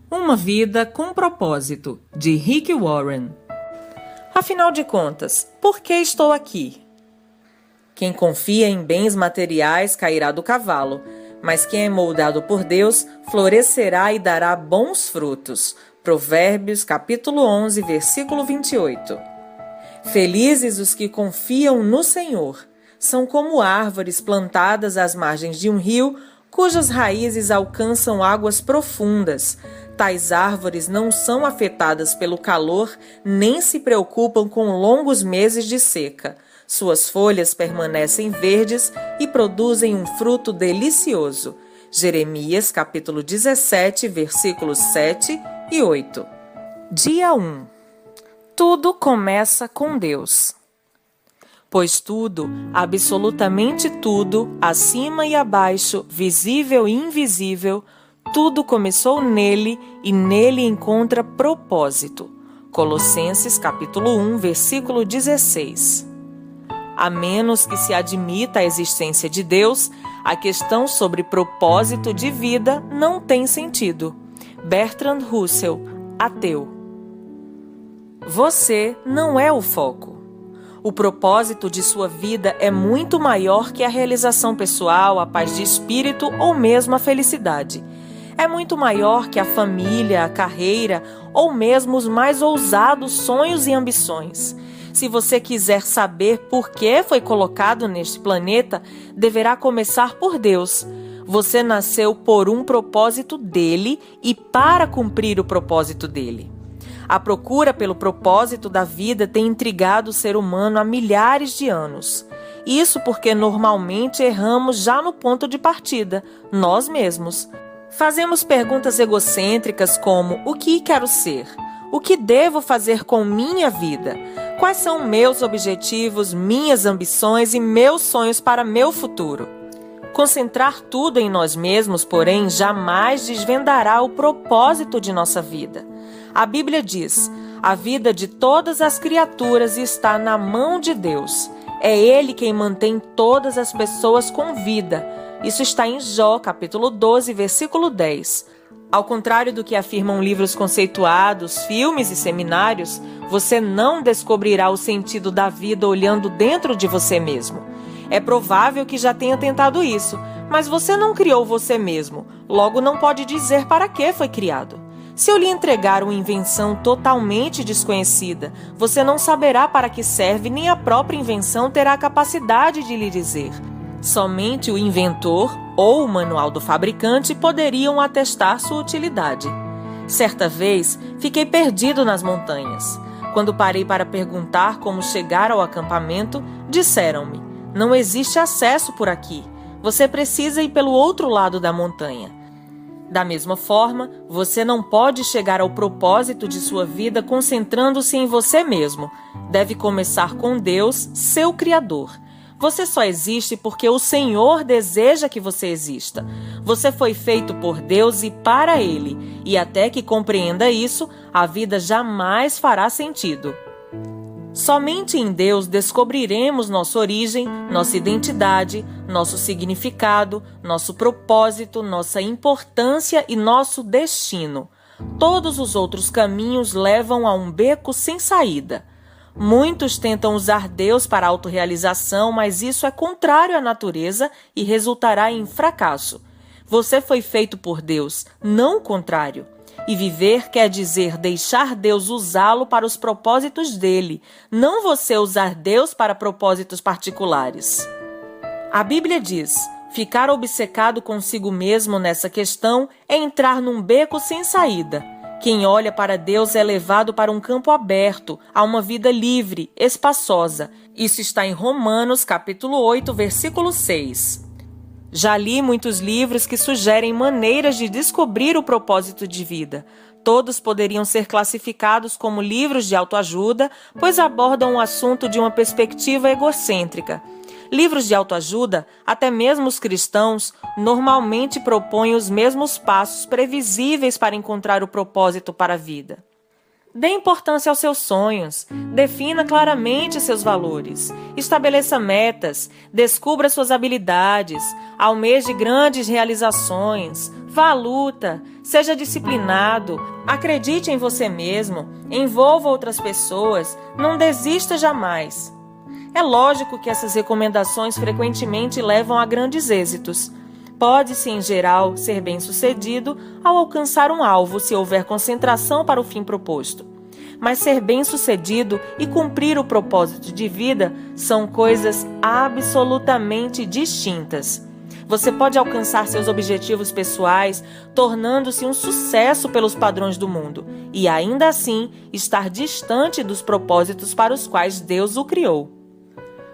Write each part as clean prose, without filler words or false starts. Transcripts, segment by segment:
Uma vida com propósito, de Rick Warren. Afinal de contas, por que estou aqui? Quem confia em bens materiais cairá do cavalo, mas quem é moldado por Deus florescerá e dará bons frutos. Provérbios, capítulo 11, versículo 28. Felizes os que confiam no Senhor. São como árvores plantadas às margens de um rio, cujas raízes alcançam águas profundas. Tais árvores não são afetadas pelo calor, nem se preocupam com longos meses de seca. Suas folhas permanecem verdes e produzem um fruto delicioso. Jeremias, capítulo 17, versículos 7 e 8. Dia 1. Tudo começa com Deus. Pois tudo, absolutamente tudo, acima e abaixo, visível e invisível, tudo começou nele e nele encontra propósito. Colossenses capítulo 1, versículo 16. A menos que se admita a existência de Deus, a questão sobre propósito de vida não tem sentido. Bertrand Russell, ateu. Você não é o foco. O propósito de sua vida é muito maior que a realização pessoal, a paz de espírito ou mesmo a felicidade. É muito maior que a família, a carreira ou mesmo os mais ousados sonhos e ambições. Se você quiser saber por que foi colocado neste planeta, deverá começar por Deus. Você nasceu por um propósito dele e para cumprir o propósito dele. A procura pelo propósito da vida tem intrigado o ser humano há milhares de anos. Isso porque normalmente erramos já no ponto de partida, nós mesmos. Fazemos perguntas egocêntricas como: o que quero ser? O que devo fazer com minha vida? Quais são meus objetivos, minhas ambições e meus sonhos para meu futuro? Concentrar tudo em nós mesmos, porém, jamais desvendará o propósito de nossa vida. A Bíblia diz: a vida de todas as criaturas está na mão de Deus. É Ele quem mantém todas as pessoas com vida. Isso está em Jó, capítulo 12, versículo 10. Ao contrário do que afirmam livros conceituados, filmes e seminários, você não descobrirá o sentido da vida olhando dentro de você mesmo. É provável que já tenha tentado isso, mas você não criou você mesmo, logo não pode dizer para que foi criado. Se eu lhe entregar uma invenção totalmente desconhecida, você não saberá para que serve, nem a própria invenção terá a capacidade de lhe dizer. Somente o inventor ou o manual do fabricante poderiam atestar sua utilidade. Certa vez, fiquei perdido nas montanhas. Quando parei para perguntar como chegar ao acampamento, disseram-me: não existe acesso por aqui. Você precisa ir pelo outro lado da montanha. Da mesma forma, você não pode chegar ao propósito de sua vida concentrando-se em você mesmo. Deve começar com Deus, seu Criador. Você só existe porque o Senhor deseja que você exista. Você foi feito por Deus e para Ele, e até que compreenda isso, a vida jamais fará sentido. Somente em Deus descobriremos nossa origem, nossa identidade, nosso significado, nosso propósito, nossa importância e nosso destino. Todos os outros caminhos levam a um beco sem saída. Muitos tentam usar Deus para autorrealização, mas isso é contrário à natureza e resultará em fracasso. Você foi feito por Deus, não o contrário. E viver quer dizer deixar Deus usá-lo para os propósitos dele, não você usar Deus para propósitos particulares. A Bíblia diz: ficar obcecado consigo mesmo nessa questão é entrar num beco sem saída. Quem olha para Deus é levado para um campo aberto, a uma vida livre, espaçosa. Isso está em Romanos, capítulo 8, versículo 6. Já li muitos livros que sugerem maneiras de descobrir o propósito de vida. Todos poderiam ser classificados como livros de autoajuda, pois abordam o assunto de uma perspectiva egocêntrica. Livros de autoajuda, até mesmo os cristãos, normalmente propõem os mesmos passos previsíveis para encontrar o propósito para a vida. Dê importância aos seus sonhos, defina claramente seus valores, estabeleça metas, descubra suas habilidades, almeje grandes realizações, Vá à luta, seja disciplinado, acredite em você mesmo, envolva outras pessoas, não desista jamais. É lógico que essas recomendações frequentemente levam a grandes êxitos. Pode-se, em geral, ser bem-sucedido ao alcançar um alvo se houver concentração para o fim proposto. Mas ser bem-sucedido e cumprir o propósito de vida são coisas absolutamente distintas. Você pode alcançar seus objetivos pessoais, tornando-se um sucesso pelos padrões do mundo, e ainda assim estar distante dos propósitos para os quais Deus o criou.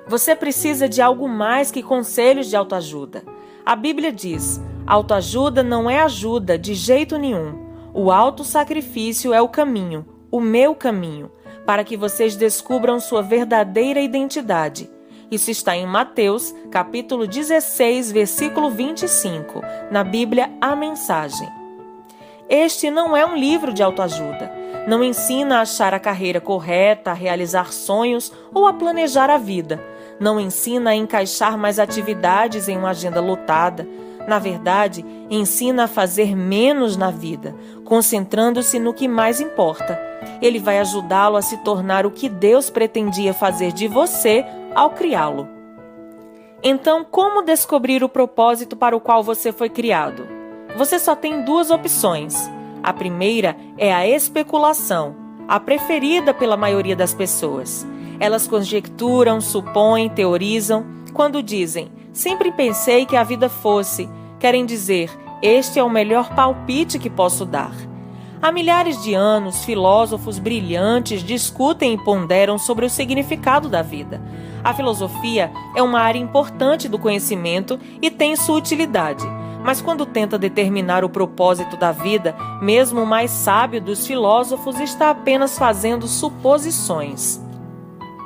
Você precisa de algo mais que conselhos de autoajuda. A Bíblia diz: autoajuda não é ajuda de jeito nenhum. O autossacrifício é o caminho, o meu caminho, para que vocês descubram sua verdadeira identidade. Isso está em Mateus, capítulo 16, versículo 25, na Bíblia A Mensagem. Este não é um livro de autoajuda. Não ensina a achar a carreira correta, a realizar sonhos ou a planejar a vida. Não ensina a encaixar mais atividades em uma agenda lotada. Na verdade, ensina a fazer menos na vida, concentrando-se no que mais importa. Ele vai ajudá-lo a se tornar o que Deus pretendia fazer de você ao criá-lo. Então, como descobrir o propósito para o qual você foi criado? Você só tem duas opções. A primeira é a especulação, a preferida pela maioria das pessoas. Elas conjecturam, supõem, teorizam. Quando dizem, sempre pensei que a vida fosse, querem dizer, este é o melhor palpite que posso dar. Há milhares de anos, filósofos brilhantes discutem e ponderam sobre o significado da vida. A filosofia é uma área importante do conhecimento e tem sua utilidade. Mas quando tenta determinar o propósito da vida, mesmo o mais sábio dos filósofos está apenas fazendo suposições.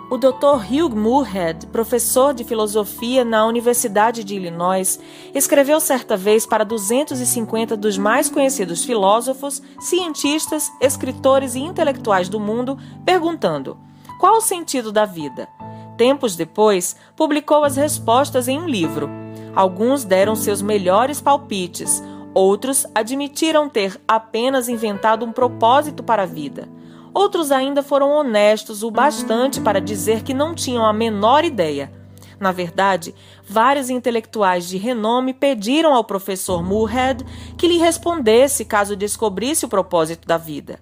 O Dr. Hugh Moorhead, professor de filosofia na Universidade de Illinois, escreveu certa vez para 250 dos mais conhecidos filósofos, cientistas, escritores e intelectuais do mundo, perguntando: qual o sentido da vida? Tempos depois, publicou as respostas em um livro. Alguns deram seus melhores palpites, outros admitiram ter apenas inventado um propósito para a vida. Outros ainda foram honestos o bastante para dizer que não tinham a menor ideia. Na verdade, vários intelectuais de renome pediram ao professor Moorhead que lhe respondesse caso descobrisse o propósito da vida.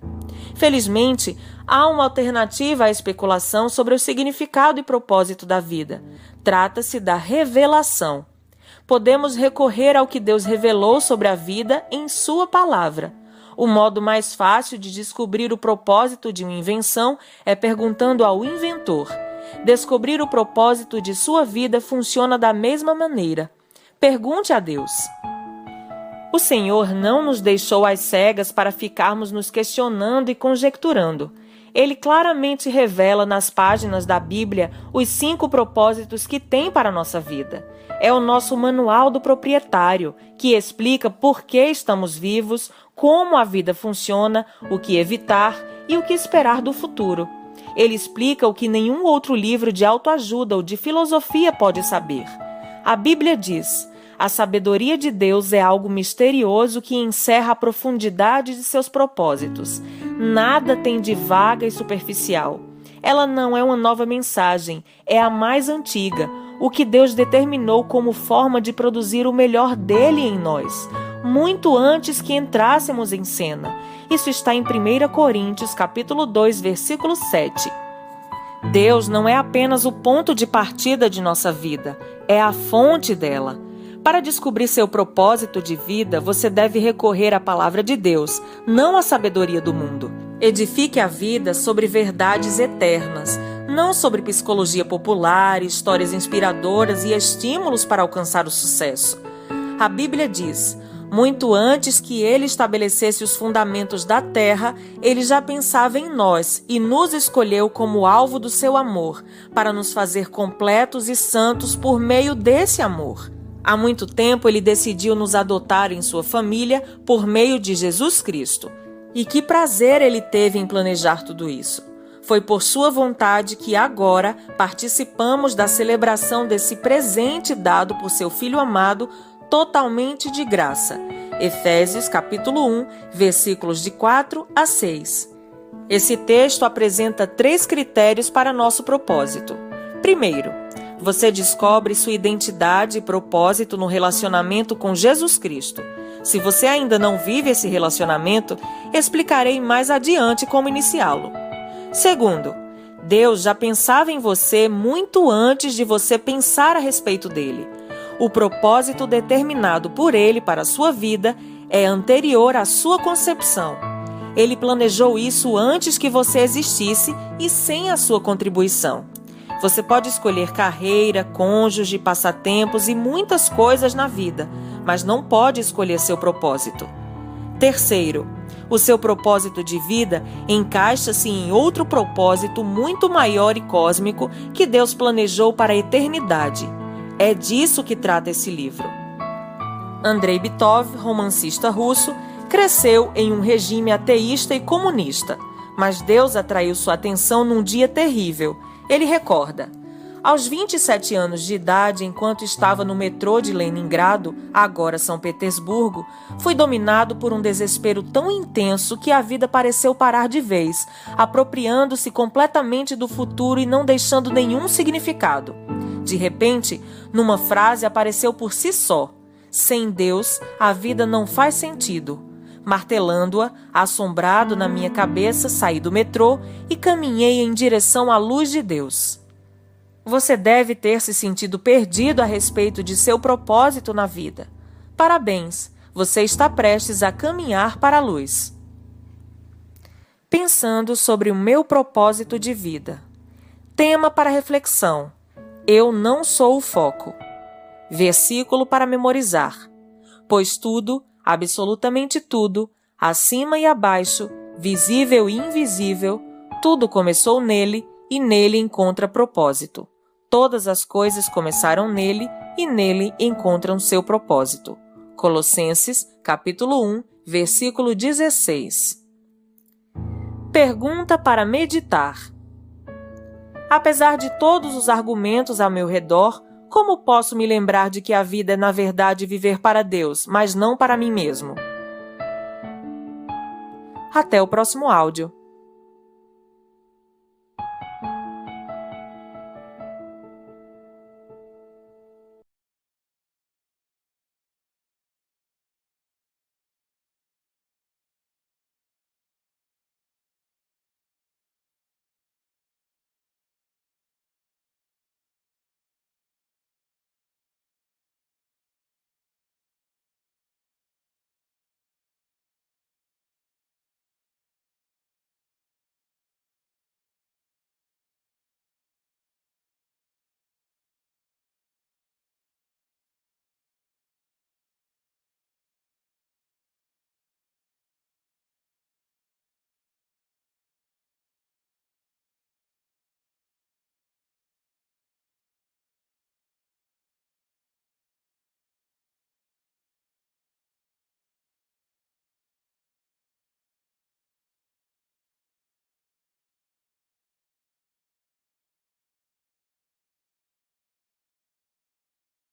Felizmente, há uma alternativa à especulação sobre o significado e propósito da vida. Trata-se da revelação. Podemos recorrer ao que Deus revelou sobre a vida em Sua palavra. O modo mais fácil de descobrir o propósito de uma invenção é perguntando ao inventor. Descobrir o propósito de sua vida funciona da mesma maneira. Pergunte a Deus. O Senhor não nos deixou às cegas para ficarmos nos questionando e conjecturando. Ele claramente revela nas páginas da Bíblia os 5 propósitos que tem para a nossa vida. É o nosso manual do proprietário, que explica por que estamos vivos, como a vida funciona, o que evitar e o que esperar do futuro. Ele explica o que nenhum outro livro de autoajuda ou de filosofia pode saber. A Bíblia diz: a sabedoria de Deus é algo misterioso que encerra a profundidade de seus propósitos. Nada tem de vaga e superficial. Ela não é uma nova mensagem, é a mais antiga, o que Deus determinou como forma de produzir o melhor dele em nós, muito antes que entrássemos em cena. Isso está em 1 Coríntios, capítulo 2, versículo 7. Deus não é apenas o ponto de partida de nossa vida, é a fonte dela. Para descobrir seu propósito de vida, você deve recorrer à palavra de Deus, não à sabedoria do mundo. Edifique a vida sobre verdades eternas, não sobre psicologia popular, histórias inspiradoras e estímulos para alcançar o sucesso. A Bíblia diz: muito antes que ele estabelecesse os fundamentos da terra, ele já pensava em nós e nos escolheu como alvo do seu amor, para nos fazer completos e santos por meio desse amor. Há muito tempo ele decidiu nos adotar em sua família por meio de Jesus Cristo. E que prazer ele teve em planejar tudo isso. Foi por sua vontade que agora participamos da celebração desse presente dado por seu Filho amado totalmente de graça. Efésios capítulo 1, versículos de 4 a 6. Esse texto apresenta 3 critérios para nosso propósito. Primeiro, você descobre sua identidade e propósito no relacionamento com Jesus Cristo. Se você ainda não vive esse relacionamento, explicarei mais adiante como iniciá-lo. Segundo, Deus já pensava em você muito antes de você pensar a respeito dele. O propósito determinado por ele para a sua vida é anterior à sua concepção. Ele planejou isso antes que você existisse e sem a sua contribuição. Você pode escolher carreira, cônjuge, passatempos e muitas coisas na vida, mas não pode escolher seu propósito. Terceiro, o seu propósito de vida encaixa-se em outro propósito muito maior e cósmico que Deus planejou para a eternidade. É disso que trata esse livro. Andrei Bitov, romancista russo, cresceu em um regime ateísta e comunista, mas Deus atraiu sua atenção num dia terrível. Ele recorda: aos 27 anos de idade, enquanto estava no metrô de Leningrado, agora São Petersburgo, fui dominado por um desespero tão intenso que a vida pareceu parar de vez, apropriando-se completamente do futuro e não deixando nenhum significado. De repente, numa frase apareceu por si só: sem Deus, a vida não faz sentido. Martelando-a, assombrado na minha cabeça, saí do metrô e caminhei em direção à luz de Deus. Você deve ter se sentido perdido a respeito de seu propósito na vida. Parabéns, você está prestes a caminhar para a luz. Pensando sobre o meu propósito de vida. Tema para reflexão: eu não sou o foco. Versículo para memorizar: pois tudo, absolutamente tudo, acima e abaixo, visível e invisível, tudo começou nele e nele encontra propósito. Todas as coisas começaram nele e nele encontram seu propósito. Colossenses, capítulo 1, versículo 16. Pergunta para meditar: apesar de todos os argumentos ao meu redor, como posso me lembrar de que a vida é, na verdade, viver para Deus, mas não para mim mesmo? Até o próximo áudio.